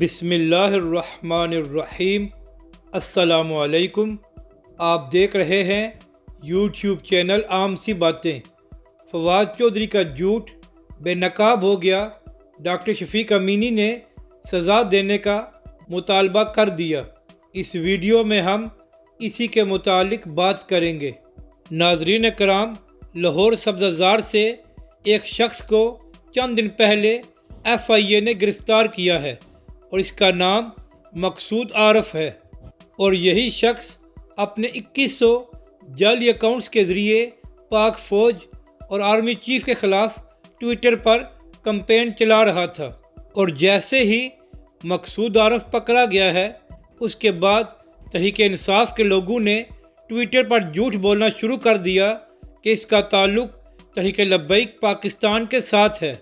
بسم اللہ الرحمن الرحیم۔ السلام علیکم۔ آپ دیکھ رہے ہیں یوٹیوب چینل عام سی باتیں۔ فواد چودھری کا جھوٹ بے نقاب ہو گیا، ڈاکٹر شفیق امینی نے سزا دینے کا مطالبہ کر دیا۔ اس ویڈیو میں ہم اسی کے متعلق بات کریں گے۔ ناظرین کرام، لاہور سبززار سے ایک شخص کو چند دن پہلے FIA نے گرفتار کیا ہے اور اس کا نام مقصود عارف ہے، اور یہی شخص اپنے 2100 جعلی اکاؤنٹس کے ذریعے پاک فوج اور آرمی چیف کے خلاف ٹویٹر پر کمپین چلا رہا تھا، اور جیسے ہی مقصود عارف پکڑا گیا ہے اس کے بعد تحریک انصاف کے لوگوں نے ٹویٹر پر جھوٹ بولنا شروع کر دیا کہ اس کا تعلق تحریک لبیک پاکستان کے ساتھ ہے۔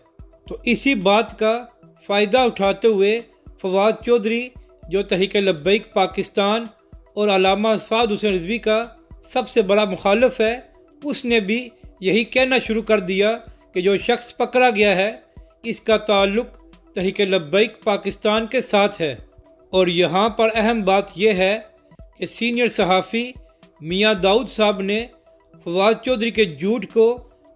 تو اسی بات کا فائدہ اٹھاتے ہوئے فواد چودھری، جو تحریک لبیک پاکستان اور علامہ سعد حسین رضوی کا سب سے بڑا مخالف ہے، اس نے بھی یہی کہنا شروع کر دیا کہ جو شخص پکڑا گیا ہے اس کا تعلق تحریک لبیک پاکستان کے ساتھ ہے۔ اور یہاں پر اہم بات یہ ہے کہ سینئر صحافی میاں داؤد صاحب نے فواد چودھری کے جھوٹ کو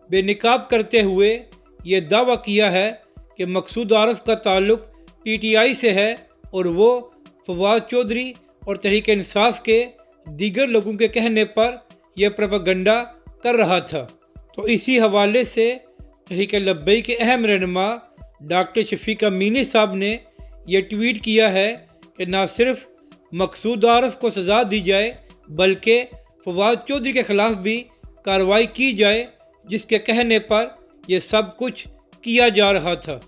بے نقاب کرتے ہوئے یہ دعویٰ کیا ہے کہ مقصود عارف کا تعلق PTI سے ہے اور وہ فواد چودھری اور تحریک انصاف کے دیگر لوگوں کے کہنے پر یہ پروپیگنڈا کر رہا تھا۔ تو اسی حوالے سے تحریک لبیک کے اہم رہنما ڈاکٹر شفیق امینی صاحب نے یہ ٹویٹ کیا ہے کہ نہ صرف مقصود عارف کو سزا دی جائے بلکہ فواد چودھری کے خلاف بھی کارروائی کی جائے، جس کے کہنے پر یہ سب کچھ کیا جا رہا تھا۔